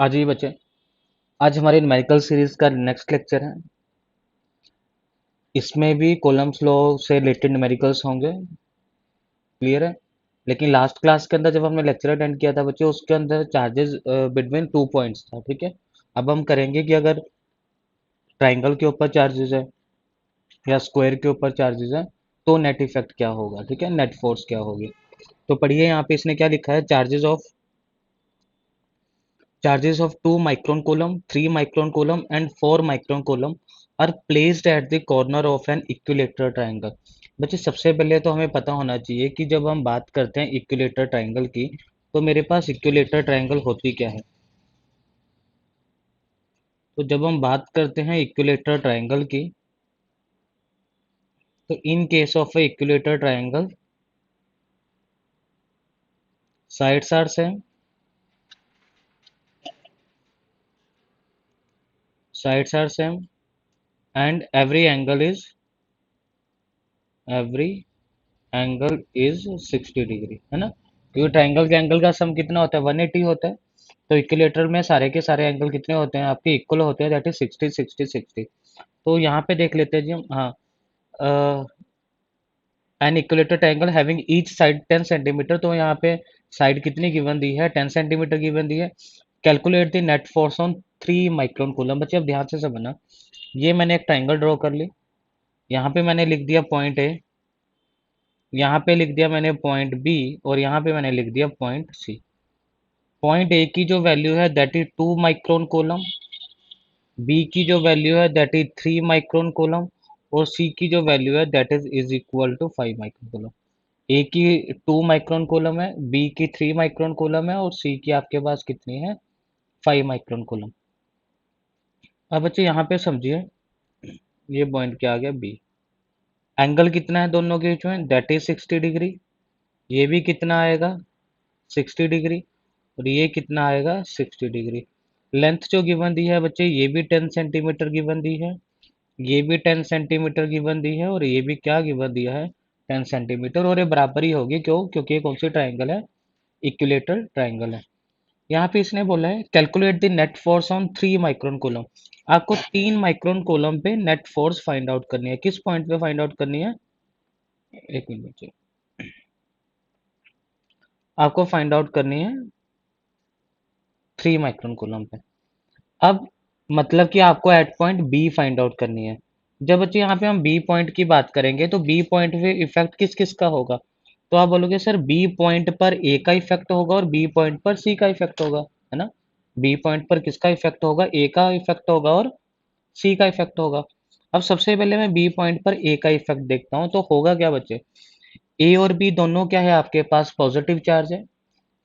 आज ही बच्चे, आज हमारे न्यूमेरिकल सीरीज का नेक्स्ट लेक्चर है। इसमें भी कॉलम्स लॉ से रिलेटेड न्यूमेरिकल्स होंगे। क्लियर है? लेकिन लास्ट क्लास के अंदर जब हमने लेक्चर अटेंड किया था बच्चे, उसके अंदर चार्जेस बिटवीन 2 पॉइंट्स था। ठीक है, अब हम करेंगे कि अगर ट्राइंगल के ऊपर चार्जेस है या स्क्वायर के ऊपर चार्जेस है तो नेट इफेक्ट क्या होगा। ठीक है, नेट फोर्स क्या होगी। तो पढ़िए, यहाँ पे इसने क्या लिखा है। Charges of 2 micron column, 3 micron column and 4 micron column are placed at the corner of an equilateral triangle। बच्चे, सबसे पहले तो हमें पता होना चाहिए कि जब हम बात करते हैं इक्विलेटर ट्राइंगल की, तो मेरे पास इक्विलेटर ट्राइंगल होती क्या है। तो जब हम बात करते हैं इक्विलेटर ट्राइंगल की, तो in case of a equilateral triangle, sides are same, sides are same and every angle is 60 degree, है ना। क्योंकि ट्राइंगल के एंगल का सम कितना होता है, 180 होता है। तो इक्विलेटर में सारे के सारे एंगल कितने होते हैं, आपके इक्वल होते हैं, दैट इज 60 60 60। तो यहाँ पे देख लेते हैं जी हम। हाँ, N equilateral triangle having each side 10 centimetre. तो यहाँ पे साइड कितनी गिवन दी है, 10 सेंटीमीटर गिवन दी है। Calculate the net force on 3 micron coulomb. बच्चे अब ध्यान से समझना, ये मैंने एक ट्राइंगल ड्रॉ कर ली। यहाँ पे मैंने लिख दिया पॉइंट ए, यहाँ पे लिख दिया मैंने पॉइंट बी, और यहाँ पे मैंने लिख दिया पॉइंट सी। पॉइंट ए की जो वैल्यू है that is 2 micron coulomb, B की जो वैल्यू है दैट इज 3 माइक्रोन कूलम, और सी की जो वैल्यू है that is equal to 5 micron coulomb. A की 2 माइक्रोन कूलम है, बी की 3 माइक्रोन कूलम है, और सी की आपके पास कितनी है, 5 माइक्रोन कूलम। अब बच्चे यहाँ पे समझिए, ये पॉइंट क्या आ गया, बी। एंगल कितना है दोनों के बीच में, दैट इज 60 डिग्री। ये भी कितना आएगा, 60 डिग्री, और ये कितना आएगा, 60 डिग्री। लेंथ जो गिवन दी है बच्चे, ये भी 10 सेंटीमीटर गिवन दी है, ये भी 10 सेंटीमीटर गिवन दी है, और ये भी क्या गिवन दिया है, 10 सेंटीमीटर। और ये बराबर ही होगी, क्यों, क्योंकि ये कौन सी ट्राइंगल है, इक्विलेटर ट्राइंगल है। यहाँ पे इसने बोला है calculate the net force on 3 micron coulomb. आपको 3 माइक्रोन कूलम पे नेट फोर्स फाइंड आउट करनी है। किस पॉइंट पे फाइंड आउट करनी है, एक मिनट बच्चे, आपको फाइंड आउट करनी है 3 माइक्रोन कूलम पे। अब मतलब कि आपको at point B find out करनी है। जब बच्चे यहाँ पे हम बी पॉइंट की बात करेंगे, तो बी पॉइंट पे इफेक्ट किस किस का होगा। तो आप बोलोगे सर बी पॉइंट पर ए का इफेक्ट होगा और बी पॉइंट पर सी का इफेक्ट होगा, है ना। बी पॉइंट पर किसका इफेक्ट होगा, ए का इफेक्ट होगा और सी का इफेक्ट होगा। अब सबसे पहले मैं बी पॉइंट पर ए का इफेक्ट देखता हूँ, तो होगा क्या बच्चे, ए और बी दोनों क्या है आपके पास, पॉजिटिव चार्ज है।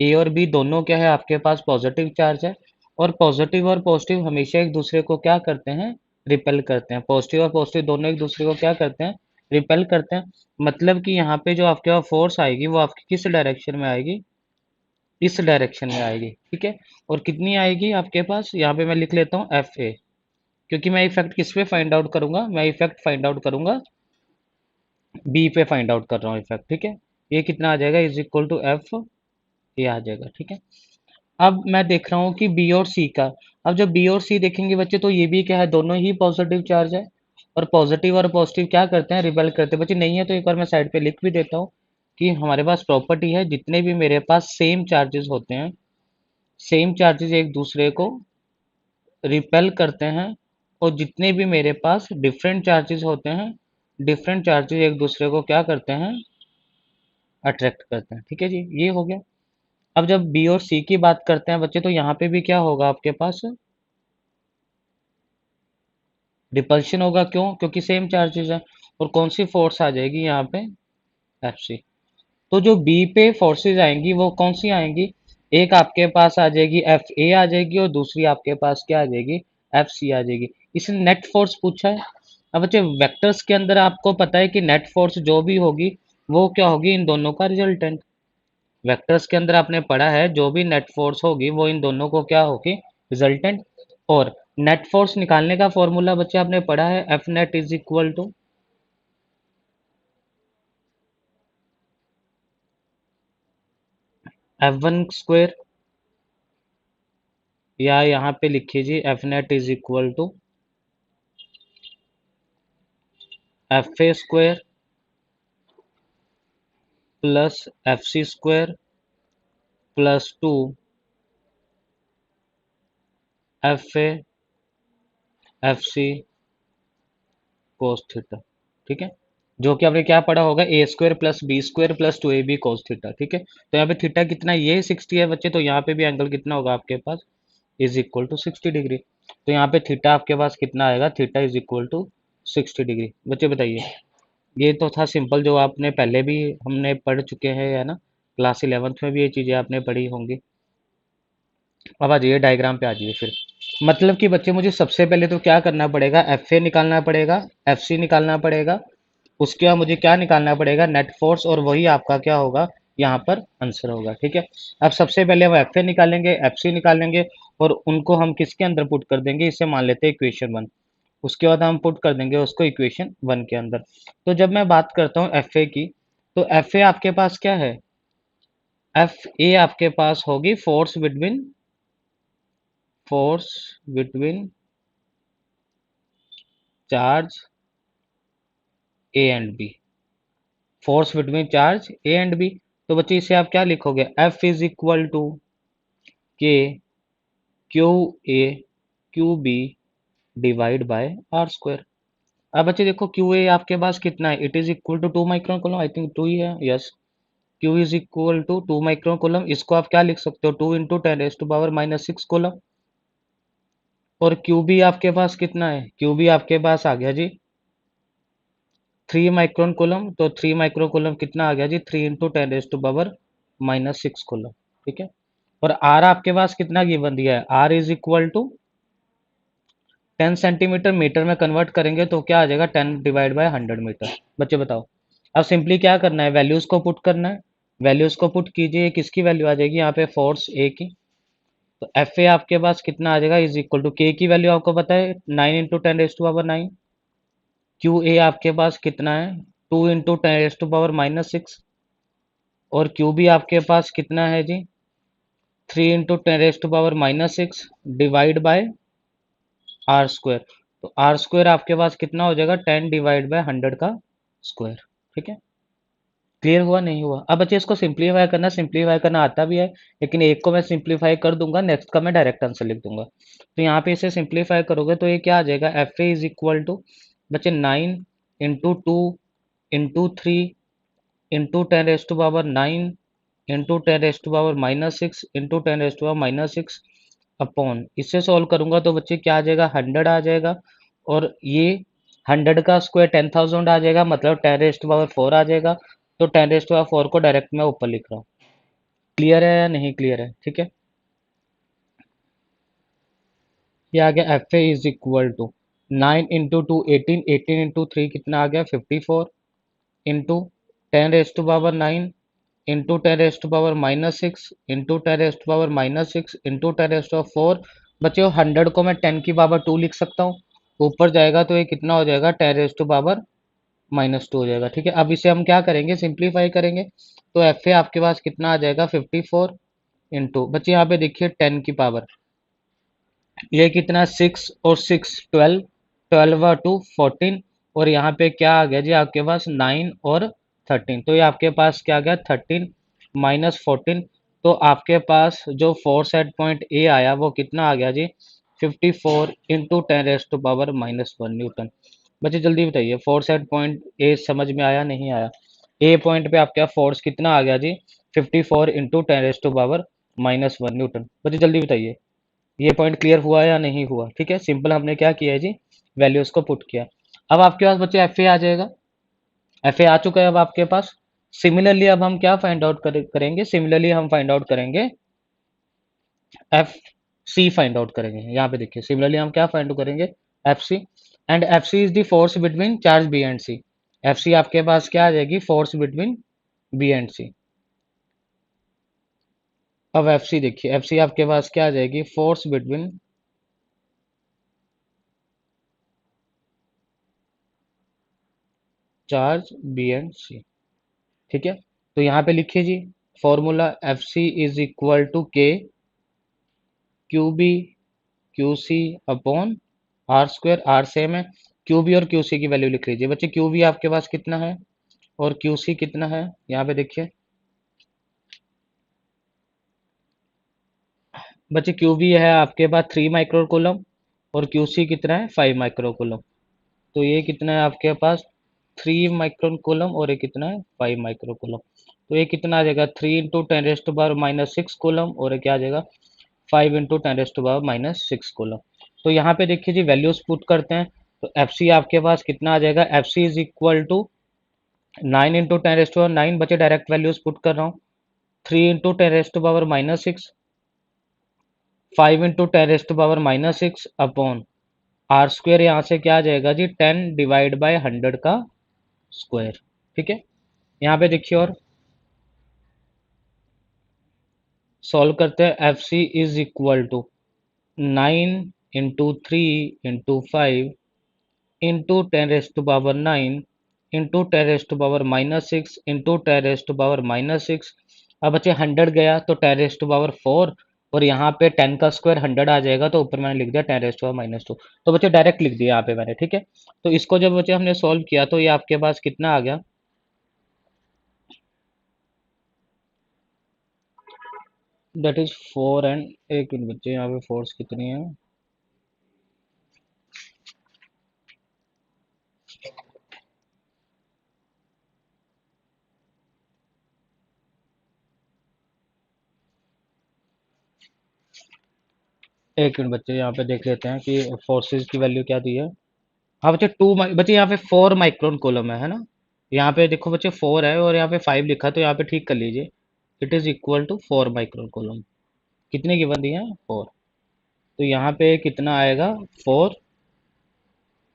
ए और बी दोनों क्या है आपके पास, पॉजिटिव चार्ज है। और पॉजिटिव और पॉजिटिव हमेशा एक दूसरे को क्या करते हैं, रिपेल करते हैं। पॉजिटिव और पॉजिटिव दोनों एक दूसरे को क्या करते हैं, रिपेल करते हैं। मतलब कि यहाँ पे जो आपके पास फोर्स आएगी वो आपकी किस डायरेक्शन में आएगी, इस डायरेक्शन में आएगी। ठीक है, और कितनी आएगी आपके पास, यहाँ पे मैं लिख लेता हूँ एफ ए। क्योंकि मैं इफेक्ट किस पे फाइंड आउट करूंगा, मैं इफेक्ट फाइंड आउट करूंगा, बी पे फाइंड आउट कर रहा हूँ इफेक्ट। ठीक है, ये कितना आ जाएगा, इज इक्वल टू एफ, ये आ जाएगा। ठीक है, अब मैं देख रहा हूँ कि बी और सी का। अब जब बी और सी देखेंगे बच्चे, तो ये भी क्या है, दोनों ही पॉजिटिव चार्ज है। और पॉजिटिव क्या करते हैं, रिपेल करते हैं। बच्चे नहीं है तो एक बार मैं साइड पे लिख भी देता हूँ कि हमारे पास प्रॉपर्टी है, जितने भी मेरे पास सेम चार्जेस होते हैं, सेम चार्जेस एक दूसरे को रिपेल करते हैं। और जितने भी मेरे पास डिफरेंट चार्जेस होते हैं, डिफरेंट चार्जेस एक दूसरे को क्या करते हैं, अट्रैक्ट करते हैं। ठीक है जी, ये हो गया। अब जब बी और सी की बात करते हैं बच्चे, तो यहाँ पे भी क्या होगा आपके पास, रिपल्शन होगा। क्यों, क्योंकि सेम चार्जेस है। और कौन सी फोर्स आ जाएगी यहाँ पे, एफ सी। तो जो बी पे फोर्सेस आएंगी वो कौन सी आएंगी, एक आपके पास आ जाएगी एफ ए आ जाएगी, और दूसरी आपके पास क्या आ जाएगी, एफ सी आ जाएगी। इसने नेट फोर्स पूछा है। अब बच्चे वेक्टर्स के अंदर आपको पता है कि नेट फोर्स जो भी होगी वो क्या होगी, इन दोनों का रिजल्टेंट। वेक्टर्स के अंदर आपने पढ़ा है, जो भी नेट फोर्स होगी वो इन दोनों को क्या होगी, रिजल्टेंट। और नेट फोर्स निकालने का फॉर्मूला बच्चे आपने पढ़ा है, F net is equal to F one square या यहाँ पे लिखिए जी F net is equal to F A square plus F C square +2 F A F C cos theta. ठीक है, जो कि आपने क्या पढ़ा होगा, A square plus B square plus 2ab cos theta. ठीक है, तो यहाँ पे थीटा कितना, ये 60 है बच्चे, तो यहाँ पे भी एंगल कितना होगा आपके पास, इज इक्वल टू 60 डिग्री। तो यहाँ पे थीटा आपके पास कितना आएगा, theta is equal to 60 degree. बच्चे बताइए, ये तो था सिंपल, जो आपने पहले भी हमने पढ़ चुके हैं, है ना, क्लास 11th में भी ये चीज़ें आपने पढ़ी होंगी। अब आ जाइए डायग्राम पे आ जाइए फिर। मतलब कि बच्चे मुझे सबसे पहले तो क्या करना पड़ेगा, एफ ए निकालना पड़ेगा, एफ सी निकालना पड़ेगा, उसके बाद मुझे क्या निकालना पड़ेगा, नेट फोर्स, और वही आपका क्या होगा, यहाँ पर आंसर होगा। ठीक है, अब सबसे पहले हम एफ ए निकालेंगे, एफ सी निकालेंगे, और उनको हम किसके अंदर पुट कर देंगे, इसे मान लेते हैं इक्वेशन 1। उसके बाद हम पुट कर देंगे उसको इक्वेशन 1 के अंदर। तो जब मैं बात करता हूँ एफ ए की, तो एफ ए आपके पास क्या है, एफ ए आपके पास होगी force between charge A and B, force between charge A and B. तो बच्चे इसे आप क्या लिखोगे, F is equal to K Q A Q B divide by R square. अब बच्चे देखो, क्यू ए आपके पास कितना है, it is equal to 2 micron coulomb, I think 2 ही है, yes. Q is equal to 2 micron coulomb, इसको आप क्या लिख सकते हो, 2 × 10⁻⁻⁻⁶ और क्यू बी आपके पास कितना है, क्यू बी आपके पास आ गया जी 3 माइक्रोन कूलम। तो 3 माइक्रोन कूलम कितना आ गया जी, 3 × 10⁻⁻⁶ ठीक है, और आर आपके पास कितना गिवन दिया है, R is equal to 10 centimetre, metre में कन्वर्ट करेंगे तो क्या आ जाएगा, 10/100 मीटर। बच्चे बताओ, अब सिंपली क्या करना है, वैल्यूज को पुट करना है, वैल्यूज को पुट कीजिए, किसकी वैल्यू आ जाएगी यहाँ पे, फोर्स ए की। तो एफ ए आपके पास कितना आ जाएगा, इज इक्वल टू के की वैल्यू आपको पता है 9 × 10⁻⁹ क्यू ए आपके पास कितना है, 2 × 10⁻⁻⁶ और क्यू बी आपके पास कितना है जी, 3 × 10⁻⁻⁶ डिवाइड बाय आर स्क्वायर। तो आर स्क्वायर आपके पास कितना हो जाएगा, 10/100 का स्क्वायर। ठीक है, क्लियर हुआ नहीं हुआ। अब बच्चे इसको सिंप्लीफाई करना आता भी है, लेकिन एक को मैं सिंप्लीफाई कर दूंगा, नेक्स्ट का मैं डायरेक्ट आंसर लिख दूंगा। तो यहाँ पे इसे सिंप्लीफाई करोगे तो ये क्या आ जाएगा, F A is equal to बच्चे 9 × 2 × 10⁻⁹ अपॉन, इससे सॉल्व करूंगा तो बच्चे क्या आ जाएगा, 100 आ जाएगा, और ये 100 का स्क्वायर 10,000 आ जाएगा, मतलब 10⁻⁴ आ जाएगा। तो 10⁻⁴ को डायरेक्ट मैं ऊपर लिख रहा हूँ। क्लियर है या नहीं क्लियर है, ठीक है। ये आ गया F A is equal to 9 × 2 18, 18 × 3 कितना आ गया 54, इंटू 10⁻⁹ इंटू 10⁻⁻⁶ इंटू 10⁻⁻⁶ इंटू 10⁻⁴। बच्चों 100 को मैं 10⁻2 लिख सकता हूँ, ऊपर जाएगा तो ये कितना हो जाएगा, 10⁻⁻2 हो जाएगा। ठीक है, अब इसे हम क्या करेंगे, सिंप्लीफाई करेंगे, तो एफ ए आपके पास कितना आ जाएगा 54 इंटू, बच्चे यहाँ पे देखिए 10 की पावर, ये कितना 6 और 6 12, 12 × 2 14, और यहाँ पे क्या आ गया जी आपके पास 9 और 13, तो ये आपके पास क्या आ गया 13 माइनस 14। तो आपके पास जो फोर सेट पॉइंट ए आया वो कितना आ गया जी 54 × 10⁻⁻⁻1 न्यूटन। बच्चे जल्दी बताइए, फोर सेट पॉइंट ए समझ में आया नहीं आया, ए पॉइंट पे आपका फोर्स कितना आ गया जी 54 × 10⁻⁻1 न्यूटन। बच्चे जल्दी बताइए, ये पॉइंट क्लियर हुआ या नहीं हुआ। ठीक है, सिंपल हमने क्या किया है जी, वैल्यूज को पुट किया। अब आपके पास बच्चे एफ ए आ जाएगा, एफ ए आ चुका है अब आपके पास। सिमिलरली अब हम क्या फाइंड आउट करेंगे, सिमिलरली हम फाइंड आउट करेंगे एफ सी, फाइंड आउट करेंगे। यहाँ पे देखिए, सिमिलरली हम क्या फाइंड आउट करेंगे, F C, and F C is the force between charge B and C. F C आपके पास क्या आ जाएगी, force between B and C. अब एफ सी देखिए, एफ सी आपके पास क्या आ जाएगी, force between charge B and C. ठीक है, तो यहाँ पे लिखिए जी formula, F C is equal to K Q B Q C upon R square, R same है, क्यू बी और क्यू सी की वैल्यू लिख लीजिए बच्चे। क्यू बी आपके पास कितना है और क्यू सी कितना है, यहाँ पे देखिए बच्चे, क्यू बी है आपके पास 3 माइक्रो कूलम और क्यू सी कितना है 5 माइक्रो कूलम। तो ये कितना है आपके पास 3 माइक्रो कूलम और ये कितना है 5 माइक्रो कूलम। तो ये कितना आ जाएगा 3 × 10⁻⁻6 कूलम और ये क्या आ जाएगा 5 × 10⁻⁻6 कूलम। तो यहाँ पे देखिए जी वैल्यूज पुट करते हैं। तो एफ सी आपके पास कितना आ जाएगा, F C is equal to 9 × 10⁻⁹ बच्चे डायरेक्ट वैल्यूज पुट कर रहा हूँ। 3 × 10⁻⁻6, 5 × 10⁻⁻6 अपॉन आर स्क्वायर, यहाँ से क्या आ जाएगा जी 10/100 का स्क्वायर। ठीक है, यहाँ पे देखिए और सॉल्व करते हैं। F C is equal to 9 × 3 × 5 × 10⁻⁹ × 10⁻⁻6 × 10⁻⁻6। अब बच्चे 100 गया तो 10⁻⁴ और यहाँ पे 10 का स्क्वायर 100 आ जाएगा, तो ऊपर मैंने लिख दिया 10⁻⁻2। तो बच्चे डायरेक्ट लिख दिया यहाँ पे मैंने। ठीक है, तो इसको जब बच्चे हमने सॉल्व किया तो ये आपके पास कितना आ गया, दैट इज 4 एंड एक मिनट बच्चे, यहाँ पे फोर्स कितनी है, एक मिनट बच्चे यहाँ पे देख लेते हैं कि फोर्सेस की वैल्यू क्या दी है। हाँ बच्चे बच्चे यहाँ पे 4 माइक्रोन कॉलम है ना। यहाँ पे देखो बच्चे 4 है और यहाँ पे 5 लिखा, तो यहाँ पे ठीक कर लीजिए। It is equal to 4 micron coulomb. कितने गिवन दिए हैं 4, तो यहाँ पे कितना आएगा 4।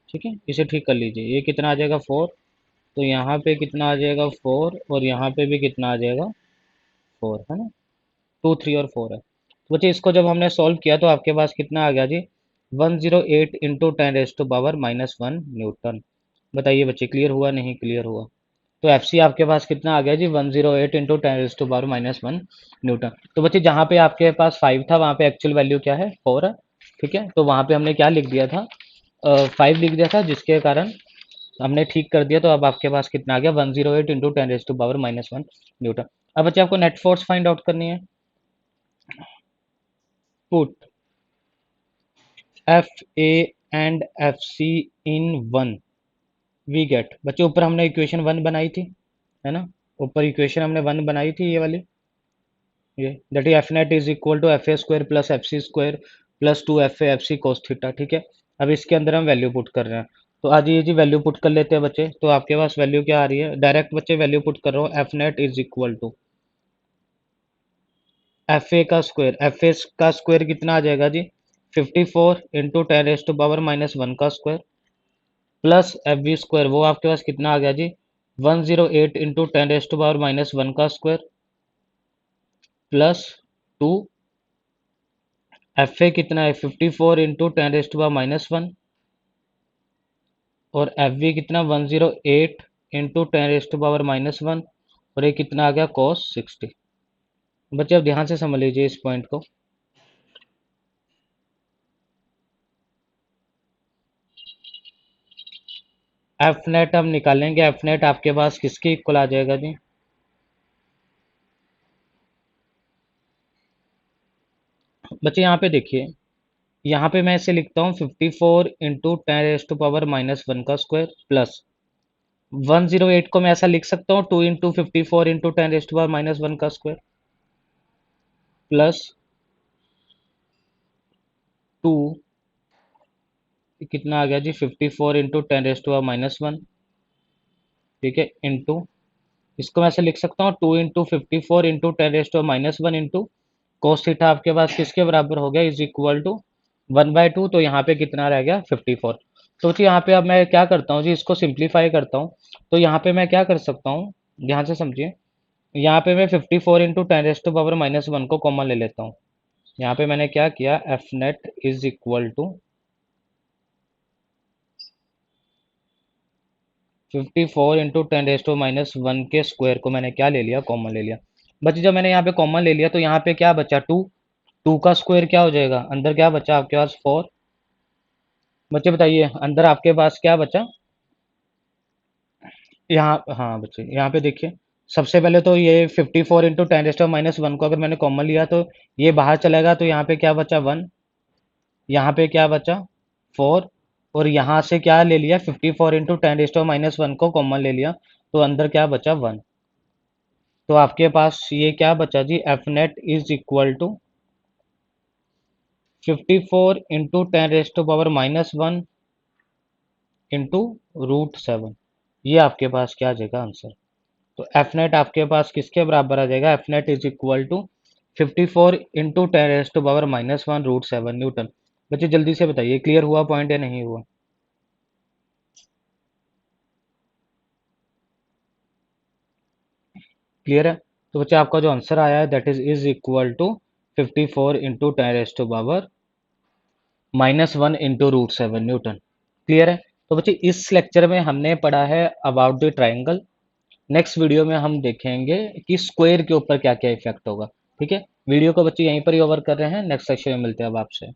ठीक है, इसे ठीक कर लीजिए, ये कितना आ जाएगा 4, तो यहाँ पे कितना आ जाएगा 4 और यहाँ पे भी कितना आ जाएगा 4 है ना। 2 3 और 4 है। तो बच्चे इसको जब हमने सॉल्व किया तो आपके पास कितना आ गया जी 108 × 10⁻⁻⁻1 न्यूटन। बताइए बच्चे क्लियर हुआ नहीं क्लियर हुआ। तो एफ सी आपके पास कितना आ गया जी 108 × 10⁻⁻1 न्यूटन। तो बच्चे जहाँ पे आपके पास 5 था वहाँ पे एक्चुअल वैल्यू क्या है 4 है। ठीक है, तो वहाँ पे हमने क्या लिख दिया था 5 लिख दिया था, जिसके कारण हमने ठीक कर दिया। तो अब आपके पास कितना आ गया 108 × 10⁻⁻1 न्यूटन। अब बच्चे आपको नेट फोर्स फाइंड आउट करनी है। Put F A and F C in 1 we get, बच्चे ऊपर हमने इक्वेशन 1 बनाई थी है ना, ऊपर इक्वेशन हमने 1 बनाई थी ये वाली, ये that is F net is equal to F A square plus F C square plus 2 F A F C cos theta. ठीक है, अब इसके अंदर हम वैल्यू पुट कर रहे हैं। तो आज ये जी वैल्यू पुट कर लेते हैं बच्चे। तो आपके पास वैल्यू क्या आ रही है, डायरेक्ट बच्चे वैल्यू पुट कर रहा हूँ। F net is equal to F A का स्क्वायर, एफ ए का स्क्वायर कितना आ जाएगा जी 54 × 10⁻⁻1 का square plus F B square, वो आपके पास कितना आ गया जी 108 × 10⁻⁻1 का स्क्वायर प्लस 2 एफ ए कितना है 54 × 10⁻⁻1 और एफ बी कितना 108 × 10⁻⁻1 और ये कितना आ गया cos 60। बच्चे अब ध्यान से समझ लीजिए इस पॉइंट को। एफ नेट हम निकालेंगे, एफ नेट आपके पास किसके इक्वल आ जाएगा जी, बच्चे यहाँ पे देखिए, यहाँ पे मैं इसे लिखता हूँ 54 × 10⁻⁻1 का स्क्वायर प्लस 108 को मैं ऐसा लिख सकता हूँ 2 × 54 × 10⁻⁻1 का स्क्वायर प्लस 2 कितना आ गया जी 54 × 10⁻⁻1। ठीक है, इंटू इसको मैं ऐसे लिख सकता हूँ 2 × 54 × 10⁻1 इंटू कोस थीटा आपके पास किसके बराबर हो गया इज इक्वल टू 1/2। तो यहाँ पे कितना रह गया 54। तो जी यहाँ पे अब मैं क्या करता हूँ जी, इसको सिंप्लीफाई करता हूँ। तो यहाँ पे मैं क्या कर सकता हूँ, ध्यान से समझिए, यहाँ पे मैं 54 × 10⁻⁻1 को कॉमन ले लेता हूँ। यहाँ पे मैंने क्या किया F net is equal to 54 × 10⁻1 के स्क्वायर को मैंने क्या ले लिया कॉमन ले लिया। बच्चे जब मैंने यहाँ पे कॉमन ले लिया तो यहाँ पे क्या बचा 2 2 का स्क्वायर क्या हो जाएगा, अंदर क्या बचा आपके पास 4। बच्चे बताइए अंदर आपके पास क्या बचा। यहाँ हाँ बच्चे यहाँ पे देखिए, सबसे पहले तो ये 54 into ten raised minus one को अगर मैंने कॉमन लिया तो ये बाहर चलेगा, तो यहाँ पे क्या बचा 1, यहाँ पे क्या बचा 4, और यहाँ से क्या ले लिया 54 into ten raised minus one को कॉमन ले लिया, तो अंदर क्या बचा 1। तो आपके पास ये क्या बचा जी, F net is equal to 54 into ten raised power minus one into √7। ये आपके पास क्या आ जाएगा आंसर। तो एफ नेट आपके पास किसके बराबर आ जाएगा, F net is equal to 54 into ten raised to power minus one √7 newton. बच्चे जल्दी से बताइए क्लियर हुआ पॉइंट या नहीं हुआ। क्लियर है। तो बच्चे आपका जो आंसर आया है that is equal to 54 into ten raised to power minus one into √7 newton. Clear है। तो बच्चे इस लेक्चर में हमने पढ़ा है about the triangle. Next video में हम देखेंगे कि स्क्वायर के ऊपर क्या क्या इफेक्ट होगा। ठीक है, वीडियो को बच्चे यहीं पर ही ओवर कर रहे हैं, नेक्स्ट सेक्शन में मिलते हैं अब आपसे।